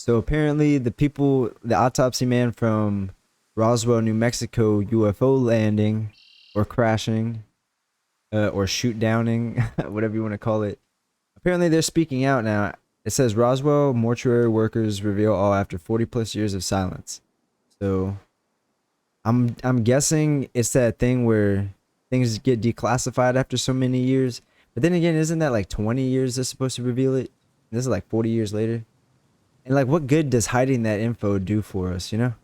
So apparently the autopsy man from Roswell, New Mexico UFO landing or crashing or shoot downing, whatever you want to call it. Apparently they're speaking out now. It says Roswell mortuary workers reveal all after 40 plus years of silence. So I'm guessing it's that thing where things get declassified after so many years. But then again, isn't that like 20 years they're supposed to reveal it? This is like 40 years later. And like, what good does hiding that info do for us, you know?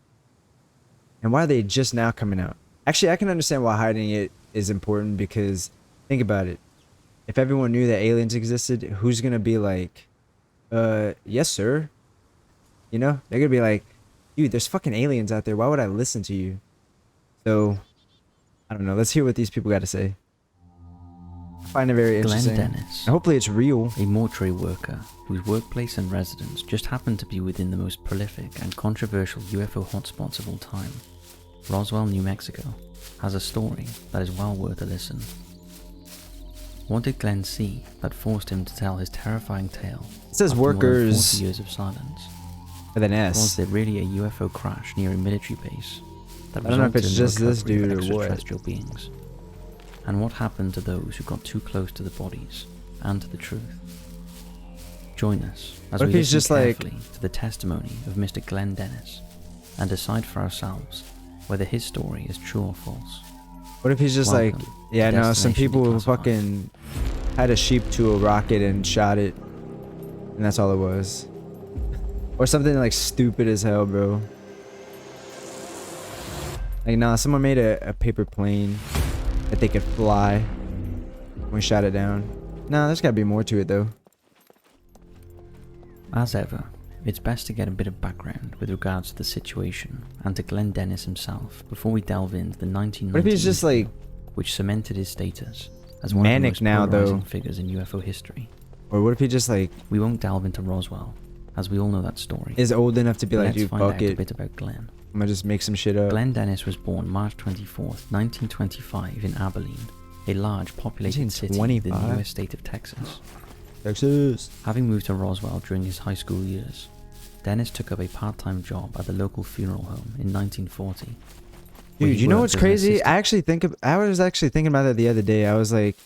And why are they just now coming out? Actually, I can understand why hiding it is important, because think about it. If everyone knew that aliens existed, who's gonna be like, yes, sir? You know? They're gonna be like, dude, there's fucking aliens out there. Why would I listen to you? So, I don't know. Let's hear what these people got to say. I find it very interesting. Glenn Dennis, And hopefully it's real. a mortuary worker whose workplace and residence just happened to be within the most prolific and controversial UFO hotspots of all time, Roswell, New Mexico, has a story that is well worth a listen. What did Glenn see that forced him to tell his terrifying tale? It says after more than workers 40 years of silence. with an S. Was there really a UFO crash near a military base that I don't know if resulted it's in the just this recovery of dude or what. extraterrestrial beings? And what happened to those who got too close to the bodies and to the truth? Join us as What we if he's listen just like- carefully to the testimony of Mr. Glenn Dennis and decide for ourselves whether his story is true or false. What if he's just like, Welcome yeah, to no, some Destination people Declassified. fucking had a sheep to a rocket and shot it, and that's all it was. Or something like stupid as hell, bro. Like, nah, someone made a paper plane that they could fly when we shot it down. Nah, there's gotta be more to it, though. As ever, it's best to get a bit of background with regards to the situation and to Glenn Dennis himself before we delve into the 1990s, What if he's just like which cemented his status as one of the manic most now, polarizing though? figures in UFO history. Or what if he just like We won't delve into Roswell, as we all know that story. is old enough to be like, Let's dude, find fuck out a it, bit about Glenn. I'm gonna just make some shit up. Glenn Dennis was born March 24th, 1925 in Abilene, a large populated city within the 1925? US state of Texas. Texas. Having moved to Roswell during his high school years, Dennis took up a part-time job at the local funeral home in 1940. where Dude, he you know worked what's as an crazy? assistant. I was actually thinking about that the other day. I was like,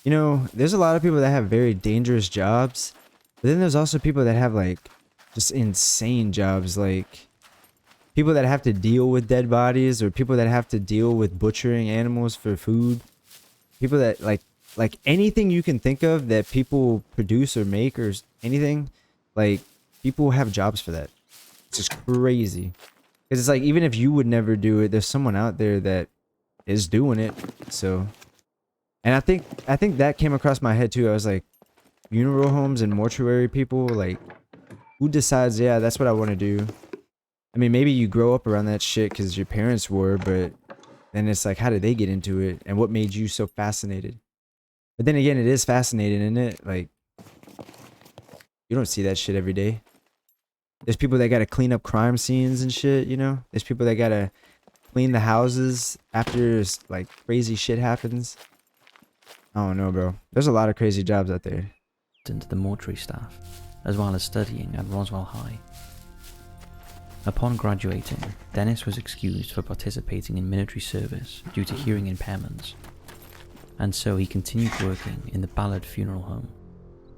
you know, there's a lot of people that have very dangerous jobs, but then there's also people that have like just insane jobs, like people that have to deal with dead bodies, or people that have to deal with butchering animals for food. People that like anything you can think of that people produce or make or anything, like people have jobs for that. It's just crazy. Because it's like, even if you would never do it, there's someone out there that is doing it. So, and I think that came across my head too. I was like, funeral homes and mortuary people, like, who decides, yeah, that's what I want to do? I mean, maybe you grow up around that shit because your parents were, but then it's like, how did they get into it? And what made you so fascinated? But then again, it is fascinating, isn't it? Like, you don't see that shit every day. There's people that gotta clean up crime scenes and shit, you know? There's people that gotta clean the houses after like crazy shit happens. I don't know, bro. There's a lot of crazy jobs out there. into the mortuary staff, as well as studying at Roswell High. Upon graduating, Dennis was excused for participating in military service due to hearing impairments, and so he continued working in the Ballard Funeral Home,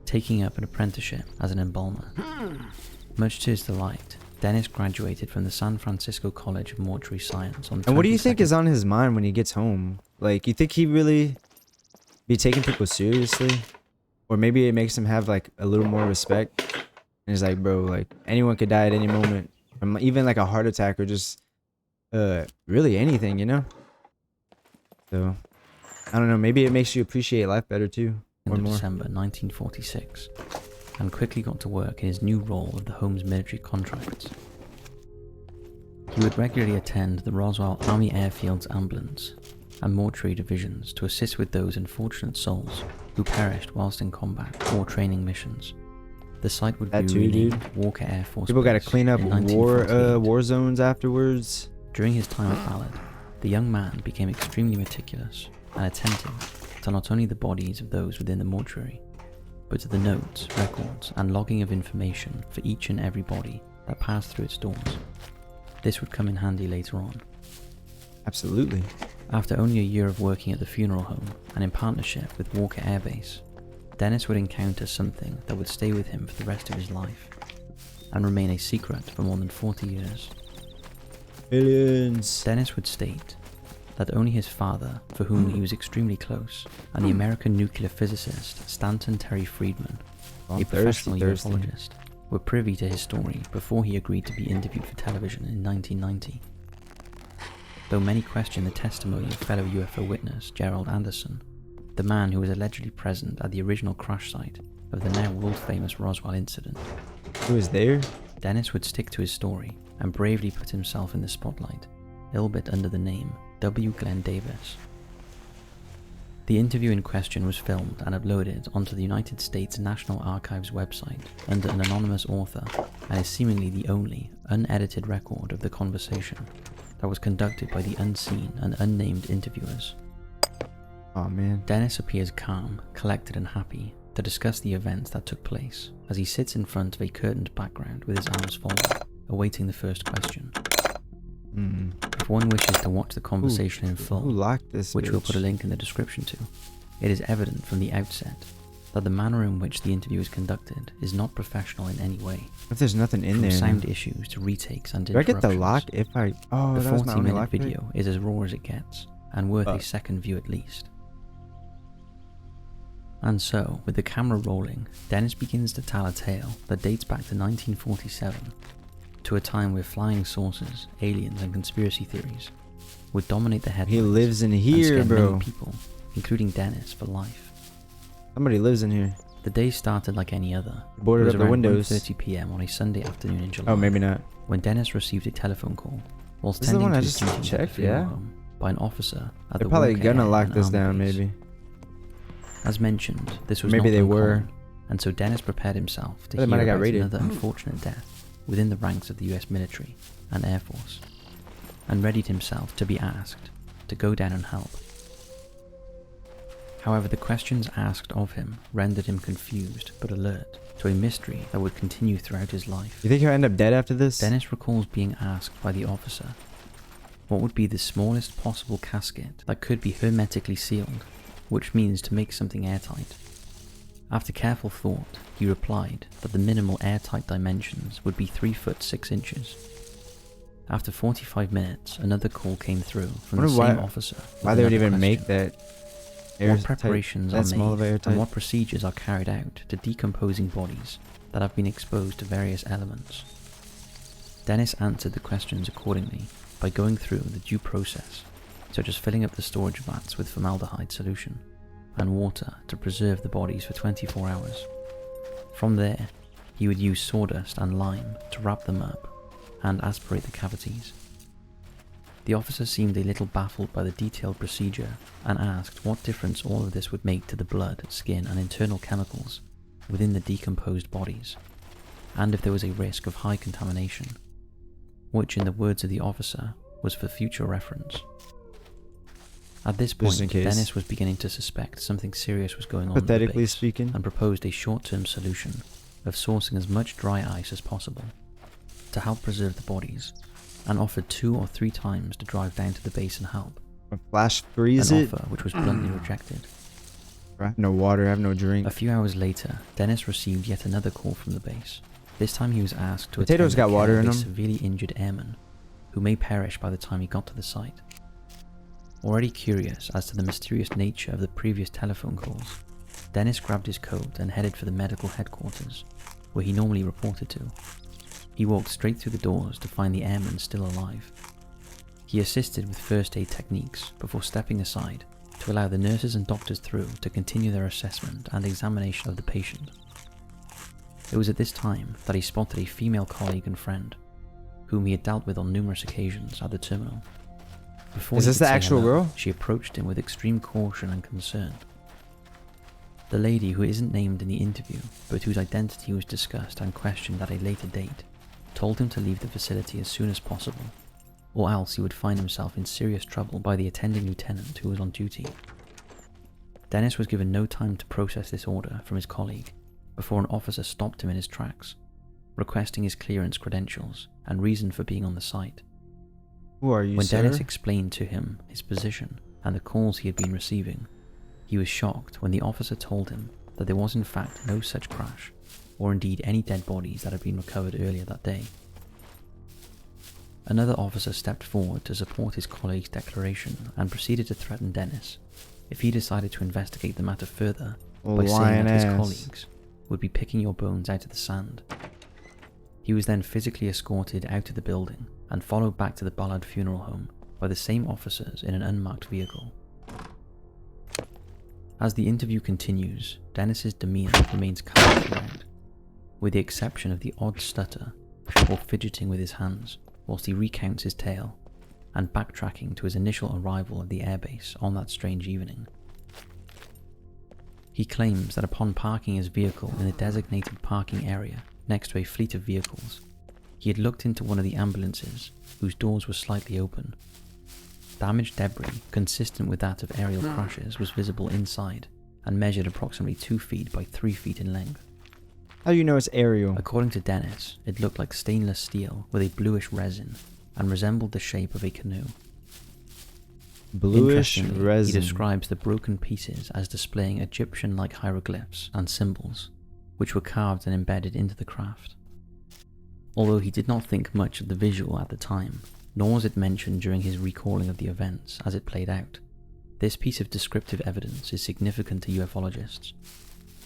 taking up an apprenticeship as an embalmer. Much to his delight, Dennis graduated from the San Francisco College of Mortuary Science on the And what do you think 22nd is on his mind when he gets home? Like, you think he really be taking people seriously? Or maybe it makes him have like a little more respect. And he's like, bro, like anyone could die at any moment. From even like a heart attack or just really anything, you know? So I don't know, maybe it makes you appreciate life better too. Or of more. December 1946, and quickly got to work in his new role of the home's military contracts. He would regularly attend the Roswell Army Airfield's ambulance and mortuary divisions to assist with those unfortunate souls who perished whilst in combat or training missions. The site would That be too, renamed dude. Walker Air Force People gotta Base clean up in war 1948. war zones afterwards. During his time at Ballard, the young man became extremely meticulous and attentive to not only the bodies of those within the mortuary, but to the notes, records, and logging of information for each and every body that passed through its doors. This would come in handy later on. Absolutely. After only a year of working at the funeral home and in partnership with Walker Air Base, Dennis would encounter something that would stay with him for the rest of his life and remain a secret for more than 40 years. Aliens. Dennis would state that only his father, for whom he was extremely close, and the American nuclear physicist Stanton Terry Friedman, a professional ufologist, were privy to his story before he agreed to be interviewed for television in 1990. Though many question the testimony of fellow UFO witness Gerald Anderson, the man who was allegedly present at the original crash site of the now world-famous Roswell incident. Who was there? Dennis would stick to his story and bravely put himself in the spotlight, albeit under the name W. Glenn Davis. The interview in question was filmed and uploaded onto the United States National Archives website under an anonymous author and is seemingly the only unedited record of the conversation that was conducted by the unseen and unnamed interviewers. Oh man. Dennis appears calm, collected and happy to discuss the events that took place as he sits in front of a curtained background with his arms folded, awaiting the first question. If one wishes to watch the conversation in full, who locked this which bitch? we'll put a link in the description to, it is evident from the outset that the manner in which the interview is conducted is not professional in any way. If there's nothing in From there. sound issues to retakes and Do I get the interruptions, lock if I... Oh, the that was my only 40-minute lock pick? video is as raw as it gets, and worth a second view at least. And so, with the camera rolling, Dennis begins to tell a tale that dates back to 1947, to a time where flying saucers, aliens and conspiracy theories would dominate the headlines. He lives in and here, scare bro. many people, including Dennis, for life. Somebody lives in here. The day started like any other. Boarded It was up the around windows. 1:30 p.m. on a Sunday afternoon in July. Oh, maybe not. When Dennis received a telephone call whilst This is the tending one to I his just duties at the checked, funeral yeah? home by an officer at They're the probably Walker gonna Air lock and this Army down, base. maybe. As mentioned, this was Maybe not they uncommon, were. and so Dennis prepared himself to They hear might have got about raided. another unfortunate death within the ranks of the US military and Air Force, and readied himself to be asked to go down and help. However, the questions asked of him rendered him confused but alert to a mystery that would continue throughout his life. You think he'll end up dead after this? Dennis recalls being asked by the officer what would be the smallest possible casket that could be hermetically sealed, which means to make something airtight. After careful thought, he replied that the minimal airtight dimensions would be 3 foot 6 inches. After 45 minutes, another call came through from the Wonder same why- officer. Why with they would another even make question. that What airtight? preparations That are small of made airtight? and what procedures are carried out to decomposing bodies that have been exposed to various elements. Dennis answered the questions accordingly by going through the due process, such as filling up the storage vats with formaldehyde solution and water to preserve the bodies for 24 hours. From there, he would use sawdust and lime to wrap them up and aspirate the cavities. The officer seemed a little baffled by the detailed procedure and asked what difference all of this would make to the blood, skin and internal chemicals within the decomposed bodies, and if there was a risk of high contamination, which in the words of the officer was for future reference. At this point, Just in case. Dennis was beginning to suspect something serious was going on in the Pathetically base speaking. and proposed a short-term solution of sourcing as much dry ice as possible to help preserve the bodies, and offered 2 or 3 times to drive down to the base and help, Flash freeze an it. offer which was bluntly rejected. I have no water, I have no drink. A few hours later, Dennis received yet another call from the base. This time he was asked to Potatoes attend got the care water of in a 'em. severely injured airman who may perish by the time he got to the site. Already curious as to the mysterious nature of the previous telephone calls, Dennis grabbed his coat and headed for the medical headquarters, where he normally reported to. He walked straight through the doors to find the airman still alive. He assisted with first aid techniques before stepping aside to allow the nurses and doctors through to continue their assessment and examination of the patient. It was at this time that he spotted a female colleague and friend, whom he had dealt with on numerous occasions at the terminal. Before Is he this could the say actual hello, girl? she approached him with extreme caution and concern. The lady, who isn't named in the interview, but whose identity was discussed and questioned at a later date, told him to leave the facility as soon as possible, or else he would find himself in serious trouble by the attending lieutenant who was on duty. Dennis was given no time to process this order from his colleague before an officer stopped him in his tracks, requesting his clearance credentials and reason for being on the site. Who are you, When sir? Dennis explained to him his position and the calls he had been receiving, he was shocked when the officer told him that there was in fact no such crash, or indeed any dead bodies that had been recovered earlier that day. Another officer stepped forward to support his colleague's declaration and proceeded to threaten Dennis if he decided to investigate the matter further by saying that his colleagues would be picking your bones out of the sand. He was then physically escorted out of the building and followed back to the Ballard funeral home by the same officers in an unmarked vehicle. As the interview continues, Dennis's demeanor remains calm throughout, with the exception of the odd stutter or fidgeting with his hands whilst he recounts his tale and backtracking to his initial arrival at the airbase on that strange evening. He claims that upon parking his vehicle in the designated parking area next to a fleet of vehicles, he had looked into one of the ambulances whose doors were slightly open. Damaged debris consistent with that of aerial crashes was visible inside and measured approximately 2 feet by 3 feet in length. How do you know it's aerial? According to Dennis, it looked like stainless steel with a bluish resin and resembled the shape of a canoe. Bluish Interestingly, resin. he describes the broken pieces as displaying Egyptian-like hieroglyphs and symbols, which were carved and embedded into the craft. Although he did not think much of the visual at the time, nor was it mentioned during his recalling of the events as it played out, this piece of descriptive evidence is significant to ufologists,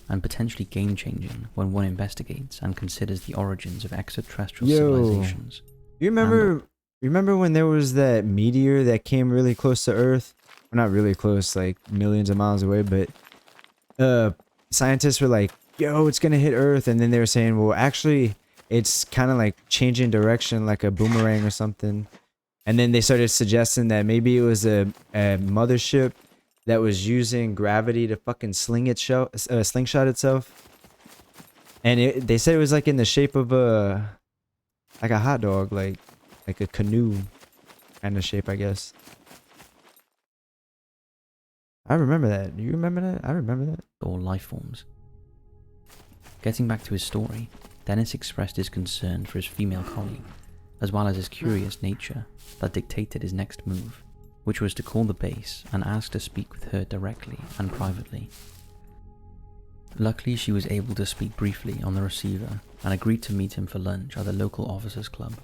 and potentially game-changing when one investigates and considers the origins of extraterrestrial civilizations. You remember when there was that meteor that came really close to Earth? Well, not really close, like millions of miles away, but scientists were like, yo, it's gonna hit Earth, and then they were saying, well, actually, it's kind of like changing direction like a boomerang or something. And then they started suggesting that maybe it was a mothership that was using gravity to fucking slingshot itself. And they said it was like in the shape of like a hot dog, like a canoe kind of shape, I guess. I remember that. Do you remember that? I remember that. Or life forms. Getting back to his story, Dennis expressed his concern for his female colleague, as well as his curious nature that dictated his next move, which was to call the base and ask to speak with her directly and privately. Luckily, she was able to speak briefly on the receiver and agreed to meet him for lunch at the local officers' club,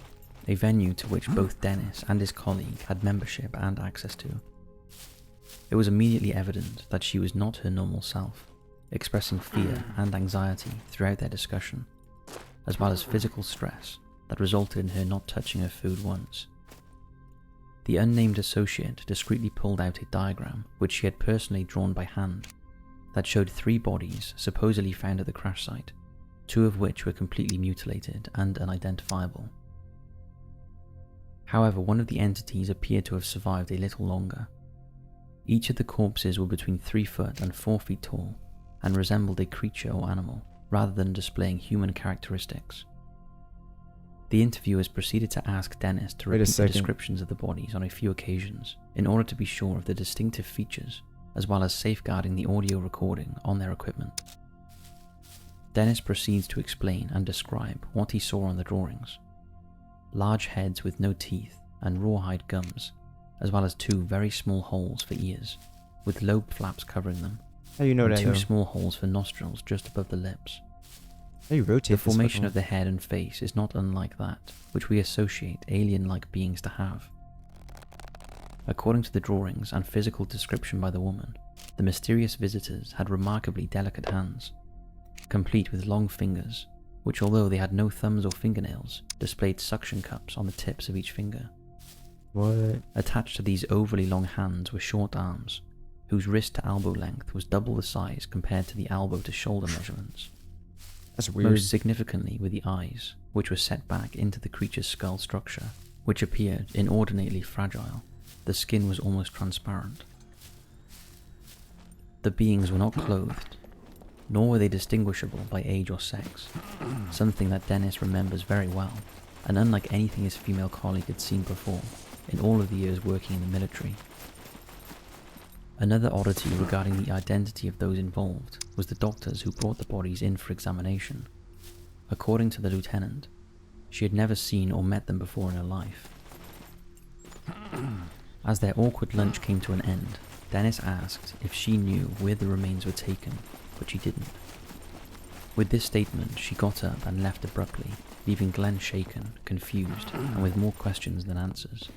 a venue to which both Dennis and his colleague had membership and access to. It was immediately evident that she was not her normal self, expressing fear and anxiety throughout their discussion, as well as physical stress that resulted in her not touching her food once. The unnamed associate discreetly pulled out a diagram which she had personally drawn by hand that showed 3 bodies supposedly found at the crash site, 2 of which were completely mutilated and unidentifiable. However, one of the entities appeared to have survived a little longer. Each of the corpses were between 3 foot and 4 feet tall and resembled a creature or animal rather than displaying human characteristics. The interviewers proceeded to ask Dennis to repeat the descriptions of the bodies on a few occasions in order to be sure of the distinctive features, as well as safeguarding the audio recording on their equipment. Dennis proceeds to explain and describe what he saw on the drawings. Large heads with no teeth and rawhide gums, as well as 2 very small holes for ears, with lobe flaps covering them, How do you know and that? 2 small holes for nostrils just above the lips. How do you rotate The formation of the head and face is not unlike that which we associate alien-like beings to have. According to the drawings and physical description by the woman, the mysterious visitors had remarkably delicate hands, complete with long fingers, which, although they had no thumbs or fingernails, displayed suction cups on the tips of each finger. What? Attached to these overly long hands were short arms, whose wrist to elbow length was double the size compared to the elbow to shoulder measurements. That's weird. Most significantly were the eyes, which were set back into the creature's skull structure, which appeared inordinately fragile. The skin was almost transparent. The beings were not clothed, nor were they distinguishable by age or sex, something that Dennis remembers very well, and unlike anything his female colleague had seen before in all of the years working in the military. Another oddity regarding the identity of those involved was the doctors who brought the bodies in for examination. According to the lieutenant, she had never seen or met them before in her life. As their awkward lunch came to an end, Dennis asked if she knew where the remains were taken, but she didn't. With this statement, she got up and left abruptly, leaving Glenn shaken, confused, and with more questions than answers.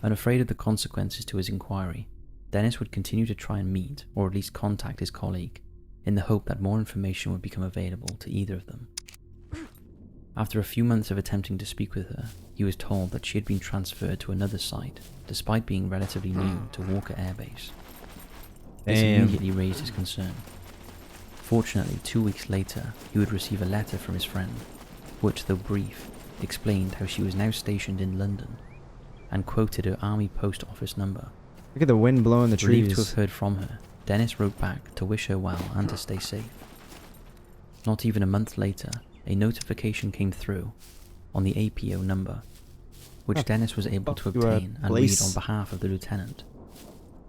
Unafraid of the consequences to his inquiry, Dennis would continue to try and meet, or at least contact his colleague, in the hope that more information would become available to either of them. After a few months of attempting to speak with her, he was told that she had been transferred to another site, despite being relatively new to Walker Air Base. This immediately raised his concern. Fortunately, 2 weeks later, he would receive a letter from his friend, which, though brief, explained how she was now stationed in London, and quoted her army post office number. Look at the wind blowing the trees. Relieved to have heard from her, Dennis wrote back to wish her well and to stay safe. Not even a month later, a notification came through on the APO number, which Dennis was able to obtain and read on behalf of the lieutenant.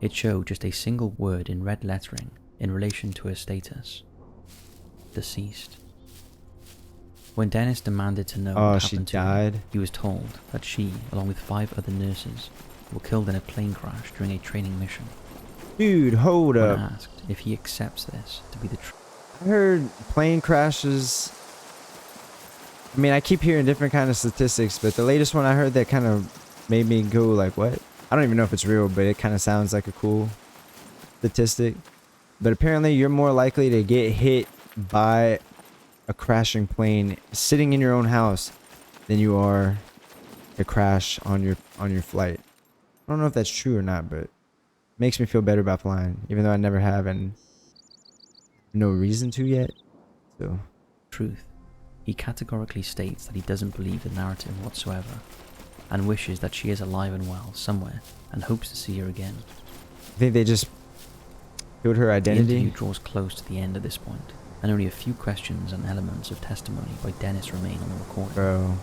It showed just a single word in red lettering in relation to her status: deceased. When Dennis demanded to know what happened to her, he was told that she, along with 5 other nurses, were killed in a plane crash during a training mission. Dude, hold up. When asked if he accepts this to be the truth. I heard plane crashes. I mean, I keep hearing different kind of statistics, but the latest one I heard that kind of made me go like, what? I don't even know if it's real, but it kind of sounds like a cool statistic. But apparently you're more likely to get hit by a crashing plane sitting in your own house than you are to crash on your flight. I don't know if that's true or not, but it makes me feel better about flying, even though I never have and no reason to yet. So, truth. He categorically states that he doesn't believe the narrative whatsoever, and wishes that she is alive and well somewhere, and hopes to see her again. I think they just killed her identity. The interview draws close to the end at this point, and only a few questions and elements of testimony by Dennis remain on the recording. Bro.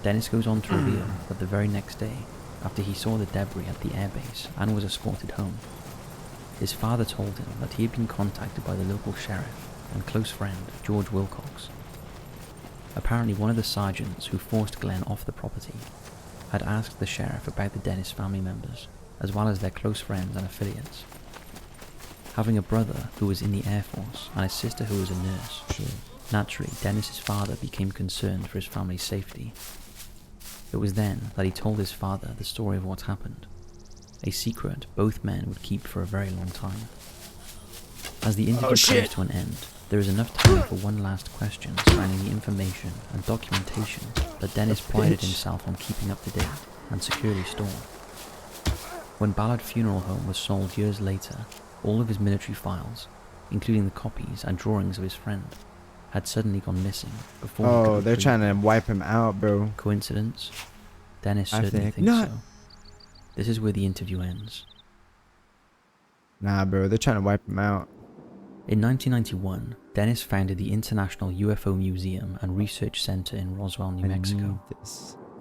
Dennis goes on to reveal that the very next day, after he saw the debris at the airbase and was escorted home, his father told him that he had been contacted by the local sheriff and close friend George Wilcox. Apparently one of the sergeants who forced Glenn off the property had asked the sheriff about the Dennis family members, as well as their close friends and affiliates. Having a brother who was in the Air Force and a sister who was a nurse, naturally Dennis's father became concerned for his family's safety. It was then that he told his father the story of what happened, a secret both men would keep for a very long time. As the interview comes to an end, there is enough time for one last question surrounding the information and documentation that Dennis prided himself on keeping up to date and securely stored. When Ballard Funeral Home was sold years later, all of his military files, including the copies and drawings of his friend, had suddenly gone missing before he could they're retrieve trying to wipe him out, bro. Coincidence? Dennis certainly thinks not. so. This is where the interview ends. Nah, bro, they're trying to wipe him out. In 1991, Dennis founded the International UFO Museum and Research Center in Roswell, New Mexico.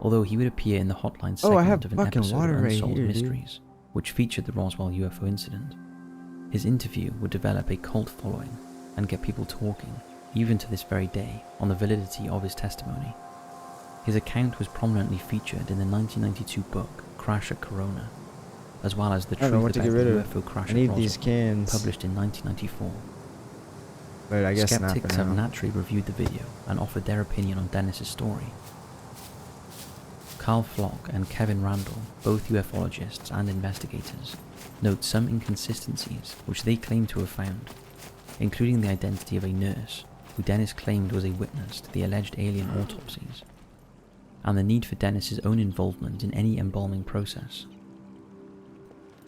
Although he would appear in the hotline segment of an episode of Unsolved Mysteries, which featured the Roswell UFO incident. His interview would develop a cult following and get people talking, even to this very day, on the validity of his testimony. His account was prominently featured in the 1992 book Crash at Corona, as well as The Truth About the UFO Crash at Roswell, published in 1994. But I guess skeptics have naturally reviewed the video and offered their opinion on Dennis's story. Carl Flock and Kevin Randall, both ufologists and investigators, note some inconsistencies which they claim to have found, including the identity of a nurse who Dennis claimed was a witness to the alleged alien autopsies, and the need for Dennis's own involvement in any embalming process.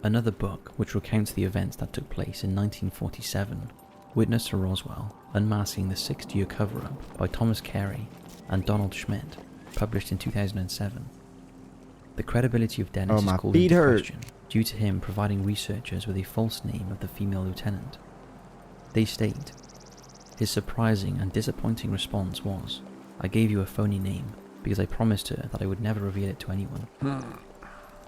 Another book, which recounts the events that took place in 1947, Witness to Roswell, Unmasking the 6th-Year Cover-Up by Thomas Carey and Donald Schmidt, published in 2007. The credibility of Dennis is called into question due to him providing researchers with a false name of the female lieutenant. They state, his surprising and disappointing response was, "I gave you a phony name because I promised her that I would never reveal it to anyone."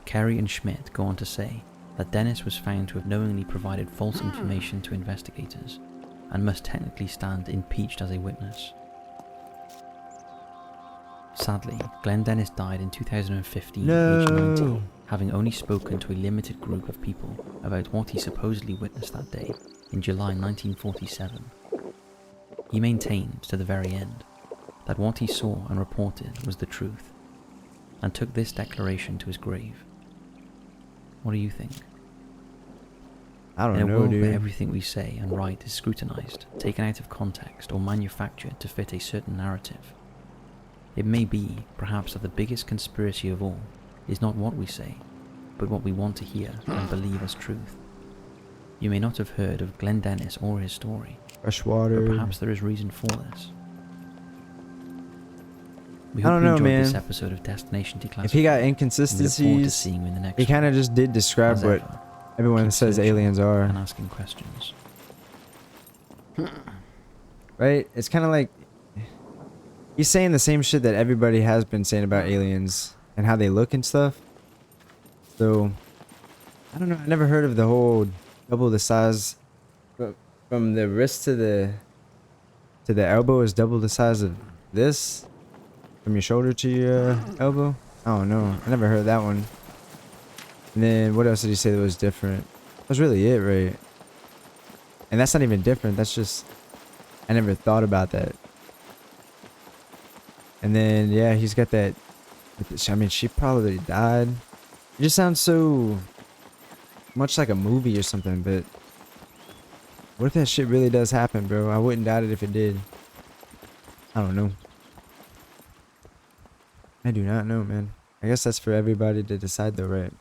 Carey and Schmidt go on to say that Dennis was found to have knowingly provided false information to investigators and must technically stand impeached as a witness. Sadly, Glenn Dennis died in 2015, No. aged 90, having only spoken to a limited group of people about what he supposedly witnessed that day in July 1947. He maintained to the very end that what he saw and reported was the truth, and took this declaration to his grave. What do you think? I don't In a know, world dude. where everything we say and write is scrutinized, taken out of context, or manufactured to fit a certain narrative, it may be, perhaps, that the biggest conspiracy of all is not what we say, but what we want to hear and believe as truth. You may not have heard of Glenn Dennis or his story, Fresh but water. perhaps there is reason for this. We I hope don't you know, enjoyed man. this episode of Destination Declassified. If he got and we look forward to inconsistencies, seeing you in the next he kind one. of just did describe As what ever, everyone keep says searching aliens are. and asking questions. Right? It's kind of like he's saying the same shit that everybody has been saying about aliens and how they look and stuff. So, I don't know. I never heard of the whole double the size from the wrist to the elbow is double the size of this from your shoulder to your elbow. I don't know. I never heard that one. And then what else did he say that was different? That's really it, right? And that's not even different. That's just I never thought about that. And then yeah, he's got that. I mean, she probably died. It just sounds so much like a movie or something. But what if that shit really does happen, bro? I wouldn't doubt it if it did. I don't know. I do not know, man. I guess that's for everybody to decide though, right?